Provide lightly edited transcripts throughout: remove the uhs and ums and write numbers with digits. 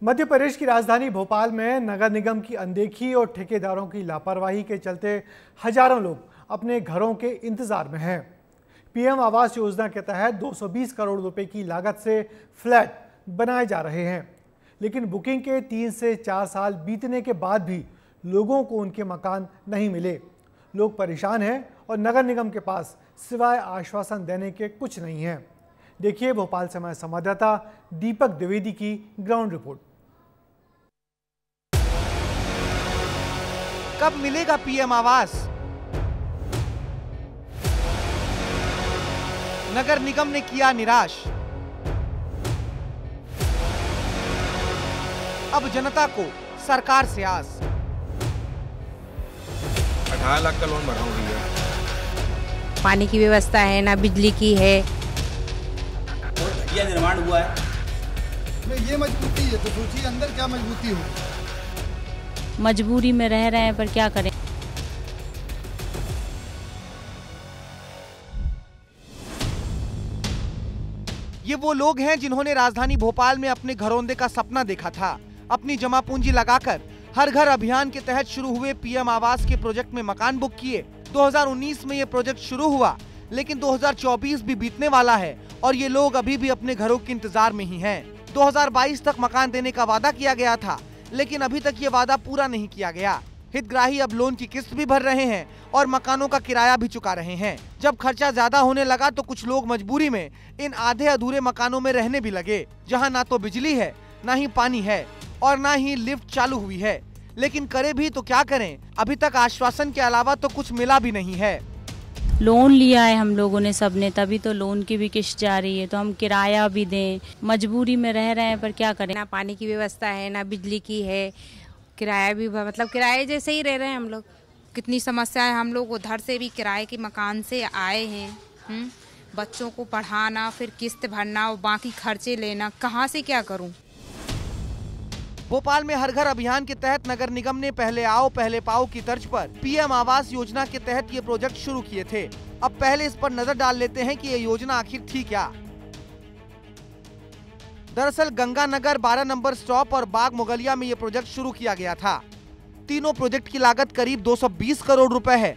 मध्य प्रदेश की राजधानी भोपाल में नगर निगम की अनदेखी और ठेकेदारों की लापरवाही के चलते हजारों लोग अपने घरों के इंतजार में हैं। पीएम आवास योजना के तहत 220 करोड़ रुपए की लागत से फ्लैट बनाए जा रहे हैं, लेकिन बुकिंग के 3 से 4 साल बीतने के बाद भी लोगों को उनके मकान नहीं मिले। लोग परेशान हैं और नगर निगम के पास सिवाय आश्वासन देने के कुछ नहीं है। देखिए भोपाल से हमारे संवाददाता दीपक द्विवेदी की ग्राउंड रिपोर्ट। कब मिलेगा पीएम आवास? नगर निगम ने किया निराश। अब जनता को सरकार से आस। 18 लाख का लोन भरा हूं भैया। पानी की व्यवस्था है ना, बिजली की है। और घटिया निर्माण हुआ है। ये मजबूती है तो सोचिए अंदर क्या मजबूती हो। मजबूरी में रह रहे हैं पर क्या करें। ये वो लोग हैं जिन्होंने राजधानी भोपाल में अपने घरौंदे का सपना देखा था। अपनी जमा पूंजी लगाकर हर घर अभियान के तहत शुरू हुए पीएम आवास के प्रोजेक्ट में मकान बुक किए। 2019 में ये प्रोजेक्ट शुरू हुआ, लेकिन 2024 भी बीतने वाला है और ये लोग अभी भी अपने घरों के इंतजार में ही हैं। 2022 तक मकान देने का वादा किया गया था, लेकिन अभी तक ये वादा पूरा नहीं किया गया। हितग्राही अब लोन की किस्त भी भर रहे हैं और मकानों का किराया भी चुका रहे हैं। जब खर्चा ज्यादा होने लगा तो कुछ लोग मजबूरी में इन आधे अधूरे मकानों में रहने भी लगे, जहां ना तो बिजली है, ना ही पानी है और ना ही लिफ्ट चालू हुई है। लेकिन करे भी तो क्या करें, अभी तक आश्वासन के अलावा तो कुछ मिला भी नहीं है। लोन लिया है हम लोगों ने सबने, तभी तो लोन की भी किस्त जा रही है, तो हम किराया भी दें, मजबूरी में रह रहे हैं पर क्या करें। ना पानी की व्यवस्था है, ना बिजली की है, किराया भी मतलब किराए जैसे ही रह रहे हैं हम लोग। कितनी समस्या है, हम लोग उधर से भी किराए के मकान से आए हैं। बच्चों को पढ़ाना, फिर किस्त भरना और बाकी खर्चे लेना, कहाँ से क्या करूं। भोपाल में हर घर अभियान के तहत नगर निगम ने पहले आओ पहले पाओ की तर्ज पर पीएम आवास योजना के तहत ये प्रोजेक्ट शुरू किए थे। अब पहले इस पर नजर डाल लेते हैं कि ये योजना आखिर थी क्या। दरअसल गंगानगर 12 नंबर स्टॉप और बाग मुगलिया में ये प्रोजेक्ट शुरू किया गया था। तीनों प्रोजेक्ट की लागत करीब 220 करोड़ रुपए है।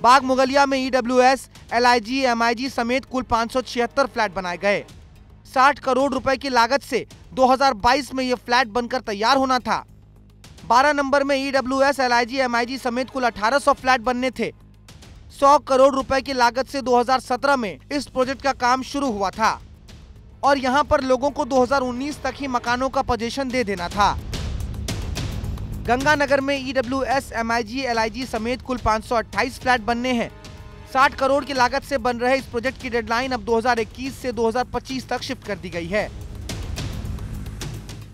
बाग मुगलिया में ईडब्ल्यूएस, एलआईजी, एमआईजी समेत कुल 576 फ्लैट बनाए गए। 60 करोड़ रुपए की लागत से 2022 में ये फ्लैट बनकर तैयार होना था। 12 नंबर में ईडब्ल्यूएस, एलआईजी, एमआईजी समेत कुल 1800 फ्लैट बनने थे। 100 करोड़ रुपए की लागत से 2017 में इस प्रोजेक्ट का काम शुरू हुआ था और यहां पर लोगों को 2019 तक ही मकानों का पोजीशन दे देना था। गंगानगर में ईडब्ल्यूएस, एमआईजी, एलआईजी समेत कुल 528 फ्लैट बनने हैं। 60 करोड़ की लागत से बन रहे इस प्रोजेक्ट की डेडलाइन अब 2021 से 2025 तक शिफ्ट कर दी गई है।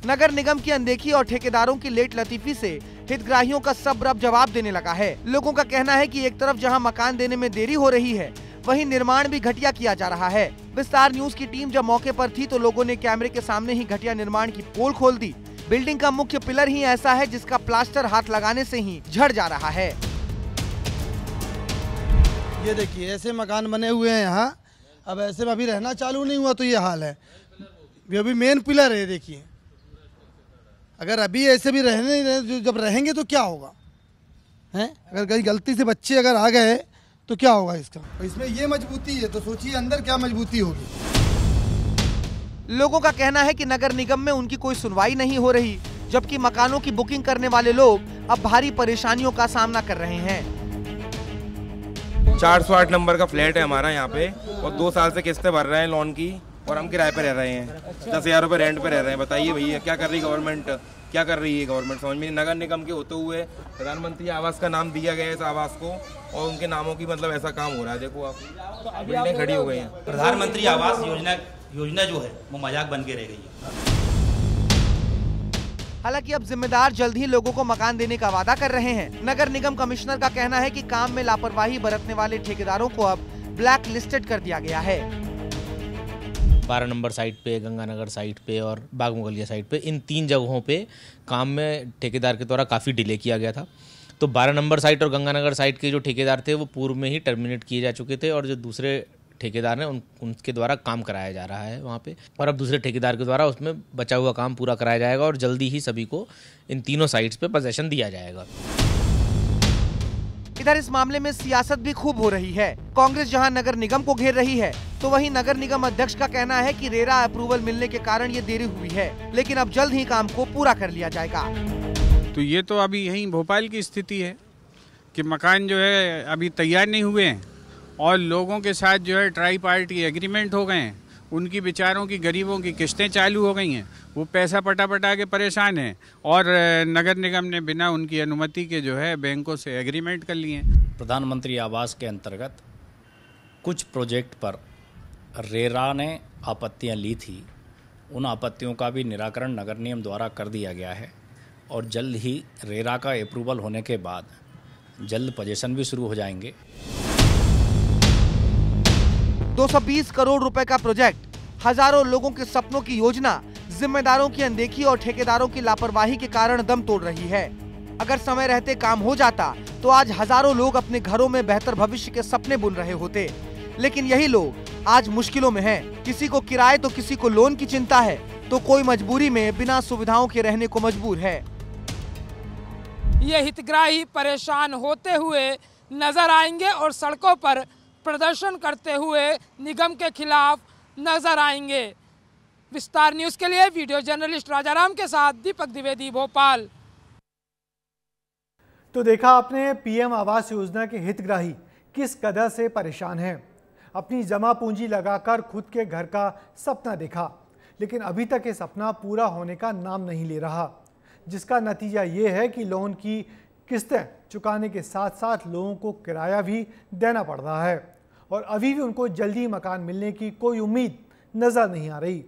नगर निगम की अनदेखी और ठेकेदारों की लेट लतीफी से हितग्राहियों का सब्र अब जवाब देने लगा है। लोगों का कहना है कि एक तरफ जहां मकान देने में देरी हो रही है, वहीं निर्माण भी घटिया किया जा रहा है। विस्तार न्यूज की टीम जब मौके पर थी तो लोगों ने कैमरे के सामने ही घटिया निर्माण की पोल खोल दी। बिल्डिंग का मुख्य पिलर ही ऐसा है जिसका प्लास्टर हाथ लगाने से ही झड़ जा रहा है। ये देखिए ऐसे मकान बने हुए हैं यहाँ। अब ऐसे में अभी रहना चालू नहीं हुआ तो ये हाल है। ये अभी मेन पिलर है। देखिए अगर अभी ऐसे भी रहने नहीं रहे, जब रहेंगे तो क्या होगा हैं? अगर कहीं गलती से बच्चे अगर आ गए तो क्या होगा इसका। इसमें ये मजबूती है तो सोचिए अंदर क्या मजबूती होगी। लोगों का कहना है कि नगर निगम में उनकी कोई सुनवाई नहीं हो रही, जबकि मकानों की बुकिंग करने वाले लोग अब भारी परेशानियों का सामना कर रहे हैं। 408 नंबर का फ्लैट है हमारा यहाँ पे और 2 साल से किस्तें भर रहे हैं लोन की और हम किराए पे रह रहे हैं। 10,000 रुपये रेंट पे रह रहे हैं। बताइए भैया क्या कर रही है गवर्नमेंट, क्या कर रही है गवर्नमेंट समझ में। नगर निगम के होते हुए प्रधानमंत्री आवास का नाम दिया गया है इस आवास को और उनके नामों की मतलब ऐसा काम हो रहा है। देखो आप बिल्डिंग खड़ी हो गई है। प्रधानमंत्री आवास योजना जो है वो मजाक बन के रह गई है। हालांकि अब जिम्मेदार जल्द ही लोगों को मकान देने का वादा कर रहे हैं। नगर निगम कमिश्नर का कहना है कि काम में लापरवाही बरतने वाले ठेकेदारों को अब ब्लैक लिस्टेड कर दिया गया है। 12 नंबर साइट पे, गंगानगर साइट पे और बाग मुगलिया साइट पे, इन 3 जगहों पे काम में ठेकेदार के द्वारा काफ़ी डिले किया गया था। तो 12 नंबर साइट और गंगानगर साइट के जो ठेकेदार थे वो पूर्व में ही टर्मिनेट किए जा चुके थे और जो दूसरे ठेकेदार ने उनके द्वारा काम कराया जा रहा है वहाँ पे, और अब दूसरे ठेकेदार के द्वारा उसमें बचा हुआ काम पूरा कराया जाएगा और जल्दी ही सभी को इन तीनों साइट्स पे पोजेशन दिया जाएगा। इधर इस मामले में सियासत भी खूब हो रही है। कांग्रेस जहां नगर निगम को घेर रही है, तो वहीं नगर निगम अध्यक्ष का कहना है कि रेरा अप्रूवल मिलने के कारण ये देरी हुई है, लेकिन अब जल्द ही काम को पूरा कर लिया जाएगा। तो ये तो अभी यहीं भोपाल की स्थिति है कि मकान जो है अभी तैयार नहीं हुए हैं और लोगों के साथ जो है ट्राई पार्टी एग्रीमेंट हो गए हैं, उनकी बेचारों की गरीबों की किस्तें चालू हो गई हैं, वो पैसा पटा के परेशान हैं और नगर निगम ने बिना उनकी अनुमति के जो है बैंकों से एग्रीमेंट कर लिए हैं। प्रधानमंत्री आवास के अंतर्गत कुछ प्रोजेक्ट पर रेरा ने आपत्तियां ली थी, उन आपत्तियों का भी निराकरण नगर निगम द्वारा कर दिया गया है और जल्द ही रेरा का अप्रूवल होने के बाद जल्द पोजेशन भी शुरू हो जाएंगे। 220 करोड़ रुपए का प्रोजेक्ट, हजारों लोगों के सपनों की योजना, जिम्मेदारों की अनदेखी और ठेकेदारों की लापरवाही के कारण दम तोड़ रही है। अगर समय रहते काम हो जाता तो आज हजारों लोग अपने घरों में बेहतर भविष्य के सपने बुन रहे होते, लेकिन यही लोग आज मुश्किलों में हैं। किसी को किराए तो किसी को लोन की चिंता है, तो कोई मजबूरी में बिना सुविधाओं के रहने को मजबूर है। ये हितग्राही परेशान होते हुए नजर आएंगे और सड़कों पर प्रदर्शन करते हुए निगम के खिलाफ नजर आएंगे। विस्तार न्यूज के लिए वीडियो जर्नलिस्ट राजाराम के साथ दीपक द्विवेदी, भोपाल। तो देखा आपने पीएम आवास योजना के हितग्राही किस कदर से परेशान हैं। अपनी जमा पूंजी लगाकर खुद के घर का सपना देखा, लेकिन अभी तक ये सपना पूरा होने का नाम नहीं ले रहा, जिसका नतीजा ये है कि लोन की किस्तें चुकाने के साथ साथ लोगों को किराया भी देना पड़ रहा है और अभी भी उनको जल्दी मकान मिलने की कोई उम्मीद नज़र नहीं आ रही।